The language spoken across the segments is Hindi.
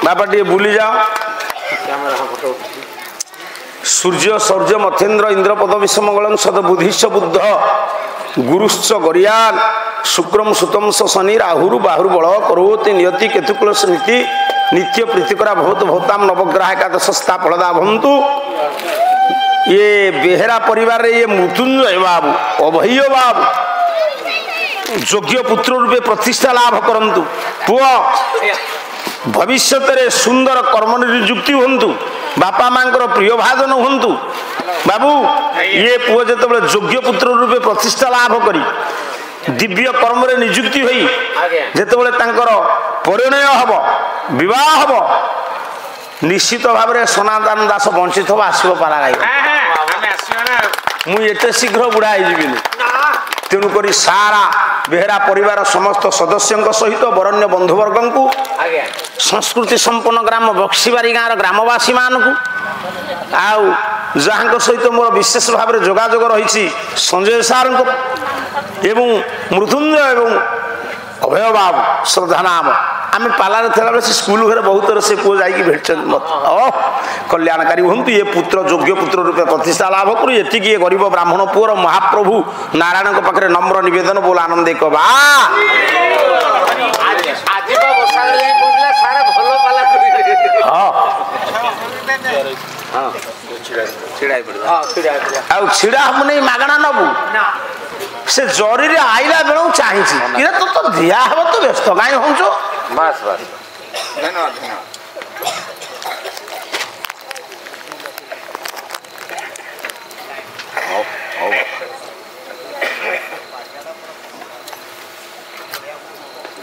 बाबा टे बुली जाओ सूर्य सौर्य मथेन्द्र इंद्रपद विषमंगल सद बुद्धिश्च बुद्ध गुरुश्च गरियान शुक्रम सुतम शनि राहुरु बाहुरु बल करोति नियति केतुकुल नीति नित्य प्रीतिकरा भवत भवताम नवग्रह एकादश स्था फलदा भवन्तु। ये बेहेरा परिवार ये मृत्युंजय बाबू अभय बाबू योग्य पुत्र रूपे प्रतिष्ठा लाभ करंतु पुआ भविष्य में सुंदर कर्म नियुक्ति हूँ बापा माँ प्रिय भाजन हूँ बाबू ये पुआ जो योग्य पुत्र रूपे प्रतिष्ठा लाभ करी दिव्य कर्म नियुक्ति होई जेतेबेले परिणय हब विवाह हब निश्चित भाव में सनातन दास वंचित हम आसब पारा गाई मुझे शीघ्र बुढ़ा हो तेणुक सारा बेहेरा परिवार समस्त सदस्यों सहित बरण्य बंधुवर्ग को संस्कृति संपन्न ग्राम बक्सीबारी गाँव ग्रामवासी मानू आउ जहाँ सहित मोर विशेष भाव में जोगाजोग रही संजय सार एवं मृत्युंजय एवं अभय बाबू श्रद्धा नाम आम पालार थे से स्कूल घरे बहुत थर से पुओ जाकि भेट कल्याणकारी हूँ ये पुत्र योग्य पुत्र रूपे प्रतिष्ठा लाभ करू ये गरीब ब्राह्मण पुअर महाप्रभु नारायण पाखे नम्र निवेदन बोल आनंद कबा छिड़ा हम नहीं मागणा नबू से जरी आईला बेलू चाहिए तो दिया हम तो व्यस्त कहीं हूँ बस बस धन्यवाद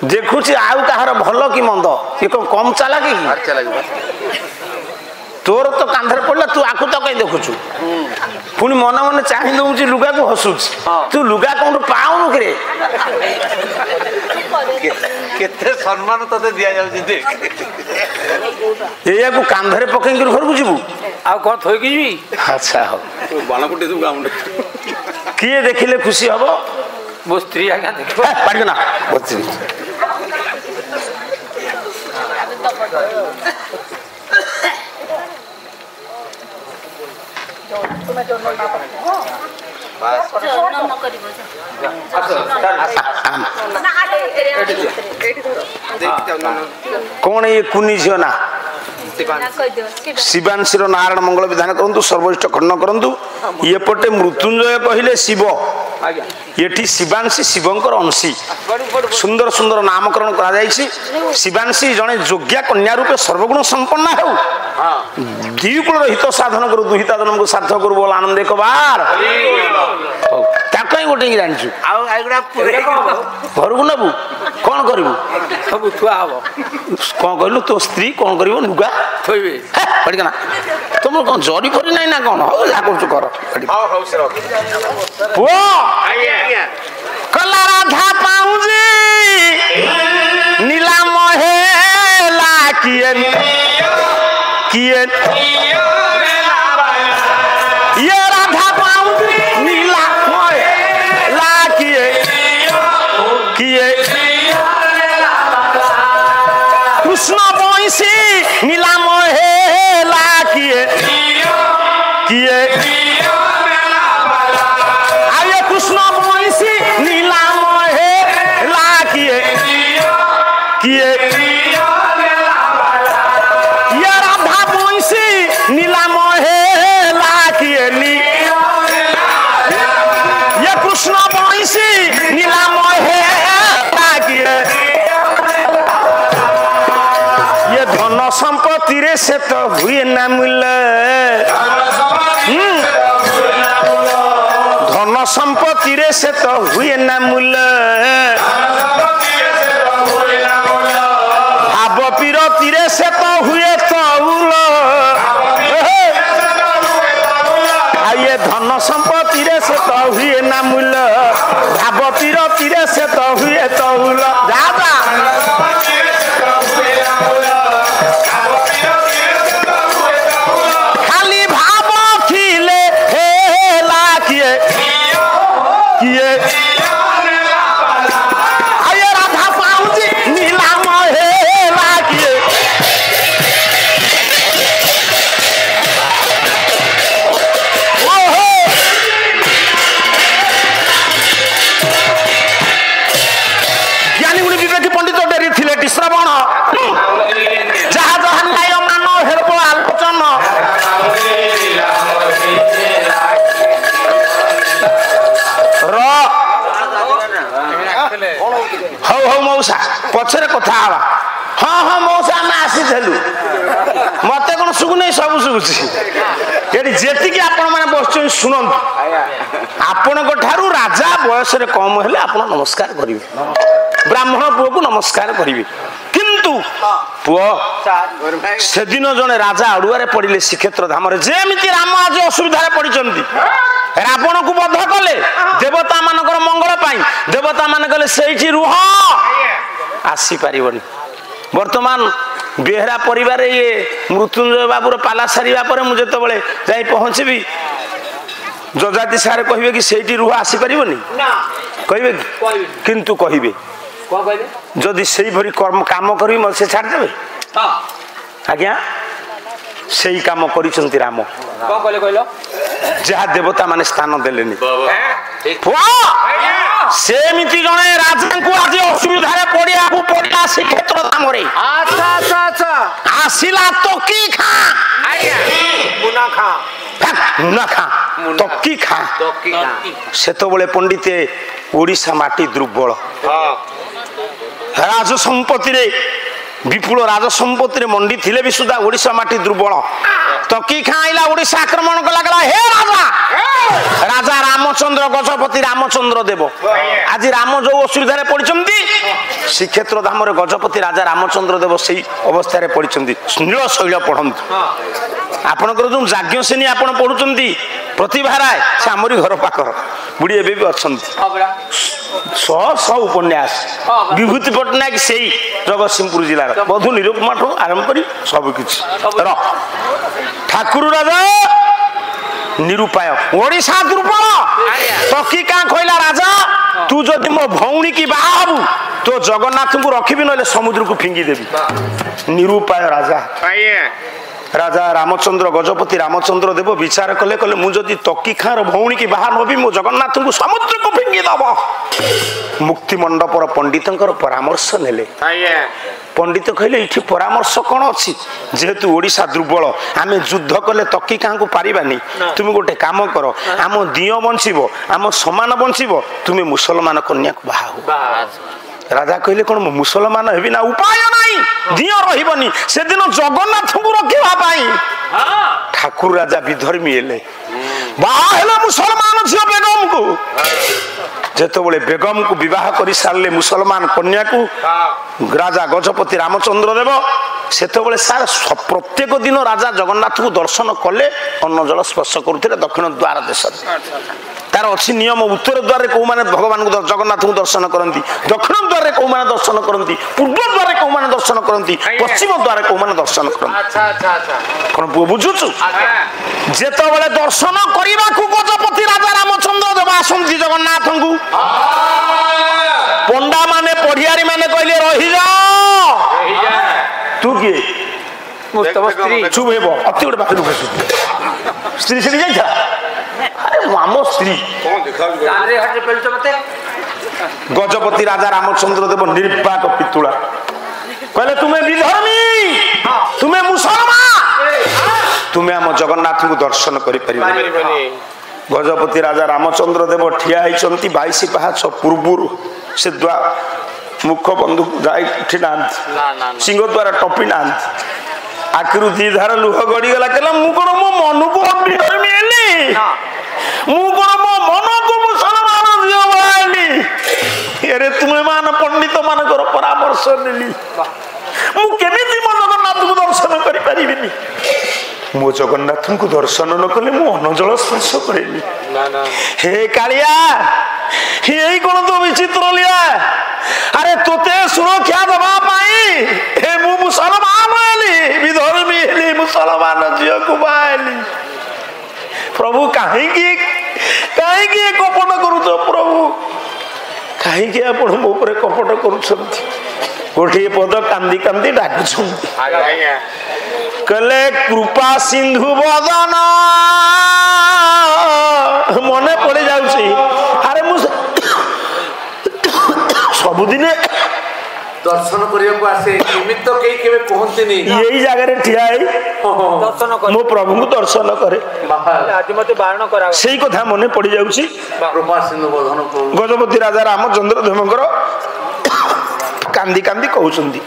देखुची आउ कहार भल कि मंद ये कम चला कि तोर तो कांधर पड़ला तू आकु तो कहीं देखुचु पुणी मन मन चाह दौर लुगा को हसुच तू लुगा कौन पाऊनु कि केते सम्मान तते दिया जाउची देख एया को कांधरे पकई कर घर को जीवु आ को थई की जी अच्छा हो बाण कुटी दु गाउंड किए देखिले खुशी हबो वो स्त्री आज्ञा देखो पाड़ ना वो स्त्री कौन ये कुनी झील ना शिवांशी नारायण मंगल विधान करंतु सर्वोष्ट खंडन करंतु ये पटे मृत्युंजय कहले शिव ये शिवांशी शिवंकर अंशी सुंदर सुंदर नामकरण करा जायछि शिवांशी जने योग्या कन्या रूपे सर्वगुण संपन्न हो द्विकुल हित साधन करू दुहिता जन्म को सार्थक करू बोल आनंद एक बार ताकई गोटे जानछु आ आइगुडा घर को नबू कौन करू सब थुआ हबो कौन कहलु तो स्त्री कौन करिवो नुगा थोइबे पड़ी ना तुम कौन जरी फरी नहीं ना कौन हो जा करछु कर हां हां से रख ओ आइए कला राधा पाऊजी नीला मोहेला किए किए ये राधा पाऊजी नीला मोहेला किए किए कृष्ण बंशी नीला मोहेला किए किए आये कृष्ण बंशी नीला मोहेला किए किए ये राधा बंशी नीला मोहेला किए ये कृष्ण बंशी नीला मोहेला किए ये धन संपत्ति रे से तो हुए ना मिले धन संपत्ति रे से तो हुए ना मिले भाव पीरती रे से तो हुए तौल ये धन संपत्ति रे से तो हुए ना मिले भाव पीरती रे से तो हुए तौल दादा खाली भाव खिले हेला किए किए आये राधा पाऊजी नीला मोहेला किए हेलु मत कौन शुगुन सब शुभुची ये जेतिकी आपण मैंने बस शुणु आपण राजा बयस कम हेले आप नमस्कार करेंगे ब्राह्मण पुओ को नमस्कार करेंगे किंतु पुओ से दिन जड़े राजा अड़ुआरे पड़े श्रीक्षेत्र धाम जेमिति राम आज असुविधा पड़ी रावण को बध कले देवता मानकर मंगल पाई देवता मान कले से रुह आसी पारिबनी वर्तमान बेहरा परिवार ये मृत्युंजय बाबूर पाला सारिबा परे मुझे तो बड़े जाई पहुंचबी जजाति सारे कहिबे कि सेठी रुह आसी पारिबनी कहिबे किंतु कहिबे जदि सेई भरी कर्म काम करी म से छाड़ देबे आज्ञा सेई काम करिसंती राम को कहले कहलो जहा देवता माने स्थान देलेनी सेमिति जने राजा को आज असुविधा रे पड़िया को पड़िया श्रीक्षेत्र धाम रे अच्छा अच्छा अच्छा आसिला तो की खा आया मुना खा मुना खा तक्की खा सेतो बळे पंडिते ओडिसा माटी दुर्बल राज संपत्ति रे विपुल राज संपत्ति रे मंडी थिले भी सुधा ओडिसा माटी दुर्बल तकी खाइला ओडिसा आक्रमण कला गला हे राजा राजा रामचंद्र गजपति रामचंद्र देव आज राम जो असुविधा रे पड़िचंती श्रीक्षेत्र धाम रे गजपति राजा रामचंद्र देव सही अवस्था रे पड़िचंती नील शैल पढ़ंतु आपनकर जो जाज्ञ सेनी आपण पढुचंती प्रतिभा राय से आमरी घर पाकर बुढ़ी एबे भी अछंती सौ उपन्यास विभूति पटनायक से जगतसिंहपुर जिलार बधु निरुपमा ठू आरंभ करी सब किछि ठाकुर राजा निरुपाय ओडिशा दुर्बल तकी का कहला राजा तू जदि मो भौणी की बाहा हबु तो जगन्नाथ को रखिबी नले समुद्र को फिंगी देबी निरुपाय राजा राजा रामचंद्र गजपति रामचंद्र देव विचार कले कले मुझे तकी खार भौणी की बाहर नबी मो जगन्नाथ को समुद्र को फिंगी दब मुक्ति मंडपर पंडित परामर्श नेले पंडित कहले इठी परामर्श कौन अच्छी जेहेतु ओडिशा दुर्बल आम युद्ध कले तकी क्या पारिबानी तुम गोटे काम कर आम दियो बंचब आम समान बंचब तुम मुसलमान कन्या को बाहा हो राजा कहले कौन मुसलमान हेबी ना उपाय नहीं दियो रहिबनी से दिन जगन्नाथ को रखिबा पाई ठाकुर राजा विधर्मी हेले बाहा हेले मुसलमान झियो बेगम को जेतो बळे बेगम को विवाह करि सारले मुसलमान कन्या को राजा गजपति रामचंद्र देव सेतो बळे सार प्रत्येक दिन राजा जगन्नाथ को दर्शन कले अन्न जल स्पर्श करुथिले दक्षिण द्वार देश तार अच्छी नियम उत्तर द्वार को माने भगवान को जगन्नाथ को दर्शन करती दक्षिण द्वार को माने दर्शन करती पूर्व द्वार को माने दर्शन करती पश्चिम द्वार को माने दर्शन करती कौन पुओ बुझुछु जेतो बळे दर्शन करिबा को गजपति राजा रामचंद्र देव आसंती जगन्नाथ को पंडा माने पढ़ियारी माने कहले रही जा तू के मुस्तफा स्त्री चुप हेबो अति गोटे बात रुके स्त्री से जाई था अरे मामो स्त्री कौन देखा रे हट पेल तो मते गजपति राजा रामचंद्र देव निर्वाक पितुला कहले तुम्हें विधर्मी तुम्हें मुसलमान तुम्हें हम जगन्नाथ को दर्शन करि परिबे गजपति राजा रामचंद्र देव ठिया होती 22 पाहाच पूर्व से मुख बंधुक जा सिंह द्वारा टपी ना आखिर दी धार लुह गड़ी गला कहला मु कोन मो मन को विधर्मी हेली मु कोन मो मन को मुसलमान दियो बाली अरे तुम्हें मान पंडित मानकर परामर्श नेली मु केमिति मन जगन्नाथ को दर्शन करि परिबिनी मो जगन्नाथ को दर्शन न कले मु अनजल स्पर्श करेनी हे कालिया हे कोन तो विचित्र लिया अरे तोते सुरक्षा दबा पाई हे मु मुसलमान हेली विधर्मी हेली मुसलमान जियो को बाली प्रभु काहे की कपट करू तो प्रभु काहे की आपण मो ऊपर कपट करूछंती गोटे पद कांदी कांदी डाकुछंती कले कृपा सिंधु बदन मने पड़े जाउछी अरे मु सबुदिने दर्शन करिया को आसे निमित्त केई केबे पहुंचनी यही जगह रे ठिया है दर्शन कर मो प्रभु को दर्शन करे आज मते बारण करा सेही कथा मने पड़ी जाउछी कृपा सिंधु बदन गजपति राजा रामचंद्र देवकर कांदी कांदी कहउछंती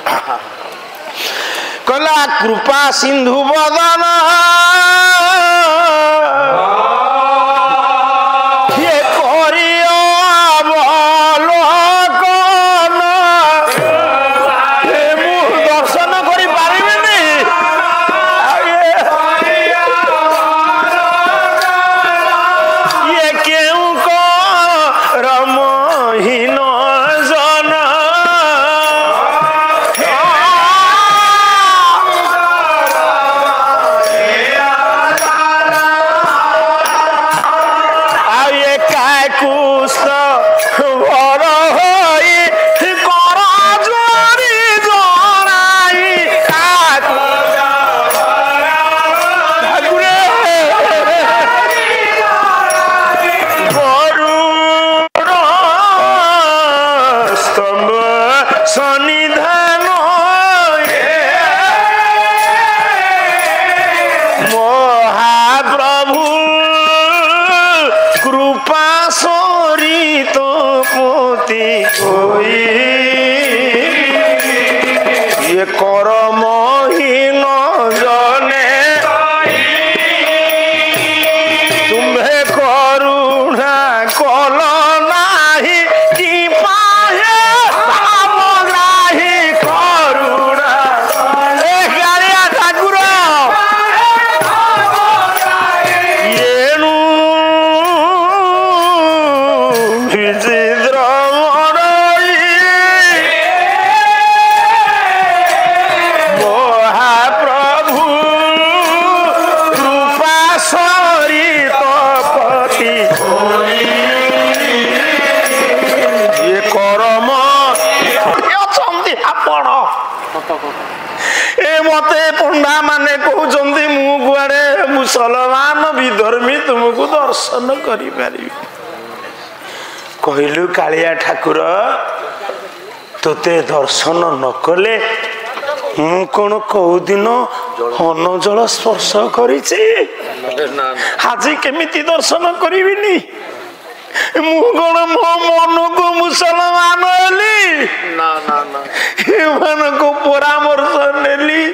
कहला कृपा सिंधु बदन ये करियो अवलोकन ये मु दर्शन करि पारिबेनी ये केउ को रमहीन जन ये करमहीन जने तुम्हें करुणा कल नाही कि पाहे भावग्राही करुणा ए गालिया ठाकुर येनु विचित्र मते पंडा माने कहते मु गुआड़े मुसलमान विधर्मी तुमको दर्शन करी पारि कहलु कालिया ठाकुर तोते दर्शन न कले मु कौन कौ दिन अन्न जल स्पर्श करिछि आज केमिति दर्शन करिबिनी मु कौन मो मन को मुसलमान हेली ना ना ना को परामर्श नेली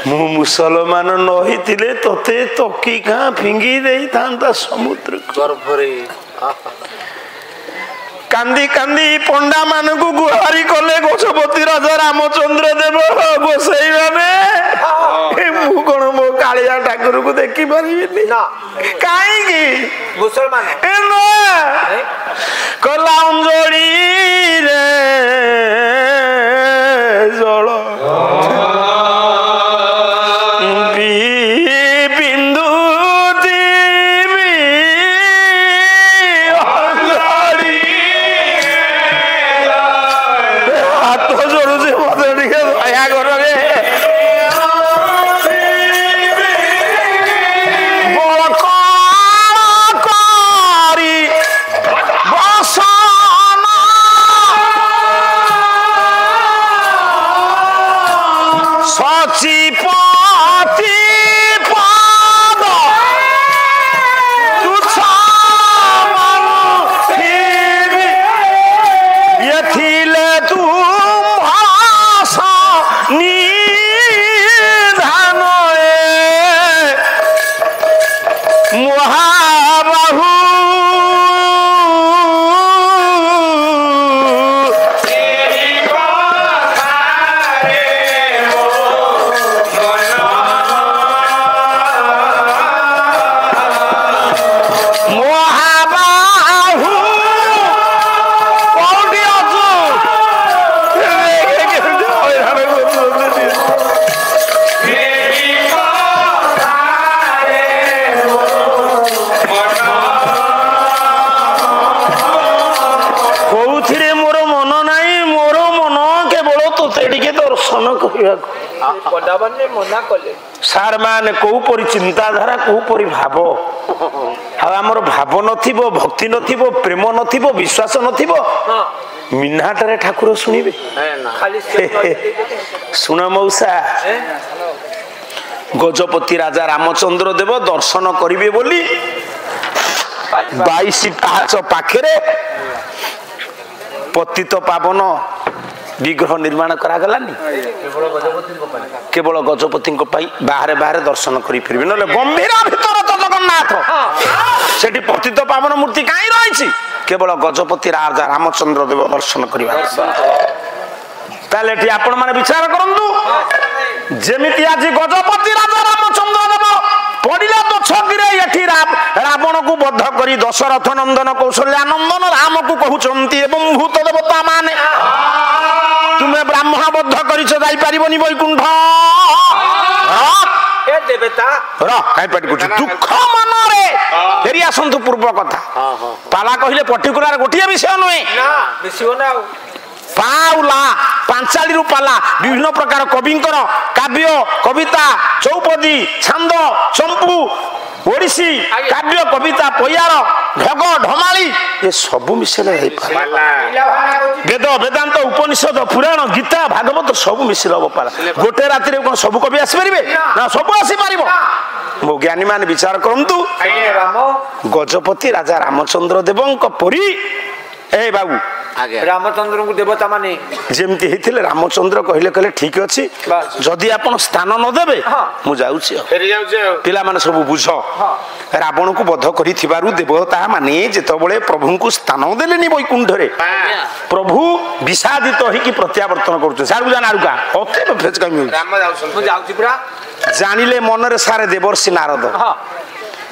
मु मुसलमान नहीतिले तोते तकी गाँ फिंगी दे था समुद्र गर्भरे कांदी कांदी पंडा मान को गुहारी कले गजपति राजा रामचंद्र देव गोसाई माने मु कौन मो कालिया ठाकुर को देखी पारि ना कहीं मुसलमान कला अंजलि रे जल बिंदु देवी अंजलि हाथ जोड़ुचे मत टिके दया कर रे सार मान कौपरी चिंताधारा कौपरी भाव आमर भाव नथिबो भक्ति नथिबो प्रेम नथिबो विश्वास नथिबो मिनाटारे ठाकुर शुणिबे सुन मौसा गजपति राजा रामचंद्र देव दर्शन करिवे बोली 22 पाहाच पाखरे पतित पावन विग्रह निर्माण करागलानी केवल गजपति बाहर बाहर दर्शन कर फिरबे ना गंभीर भितर तो जगन्नाथ सेठी पतित पावन मूर्ति कहीं रही केवल गजपति राजा रामचंद्र देव दर्शन करवा ताले आपण माने विचार करंतु जेमिति आज गजपति राजा रामचंद्र देव पड़िला तो छगिरे एठी रावण को बद्ध करी दशरथ नंदन कौशल्या नंदन राम को कहउचंती एवं भूत देवता माने तुम्हें ब्राह्मण बद्ध करिछ जाई परिबनी वैकुंठ ए देवता र काई पाटी कुछ दुख मन रे फेरी आसंतु पूर्व कथा पाला कहिले पर्टिकुलर गोटिया विषय नहे ना बेसियो ना पाउला पांचाली रू पाला विभिन्न प्रकार कविंकर काव्य कविता चौपदी छंद चंपू ओडिसी काव्य कविता पयार ढग ढमाली ये सब मिसेले हे वेद वेदांत उपनिषद पुराण गीता भागवत सब मिसेल हब पाला गोटे राति रे कोन सब कवि आसी परिबे ना सब आसी परिबो मो ज्ञानी मान विचार करंतु गजपति राजा रामचंद्र देवंक परी ए बाबू रामचंद्र को देवता माने जेमती हेतिले रामचंद्र कहले कहले ठीक अछि जदि आपण स्थान न देबे मु जाउछि फेरी जाउछि पिला माने सब बुझ रावण को बध करी थिबारु देवता माने जेतबळे प्रभु को स्थान देलेनी वैकुंठ रे प्रभु विषादित होई कि प्रत्यावर्तन करछ सारु जान आरुका ओते फेज कमी राम जाउछ मु जाउछि पुरा जानिले मन रे सारे देवर्षि नारद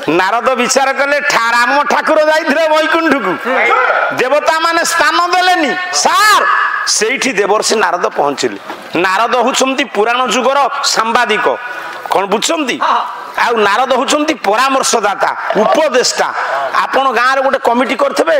नारद विचार कले राम ठाकुर जाइथिले वैकुंठ को देवता माने स्थान देलेनी सार सेठी देवर्षि नारद पहुंचले नारद होचंती पुराण जुगर सांबादिक कोन बुझचंती आ नारद होचंती परामर्शदाता उपदेष्टा आपण गां रे गोटे कमिटी करथबे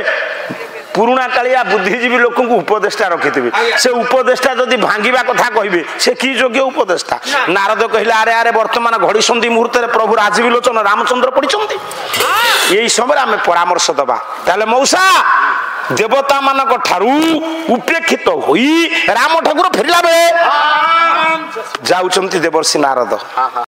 पुराणा कालिया बुद्धिजीवी लोक को उपदेष्टा रखिथिबे से उपदेष्टा जदि भांगिबा कथा कहिबे से की योग्य उपदेष्टा नारद कहिला अरे अरे वर्तमान घड़ी संधि मुहूर्त रे प्रभु राजविलोचन रामचंद्र पडिचंती एई समय आमे परामर्श दबा ताले मौसा देवता मानक ठारू उपेक्षित होई राम ठाकुर फेरिला बे जाउचंती देवर्षि नारद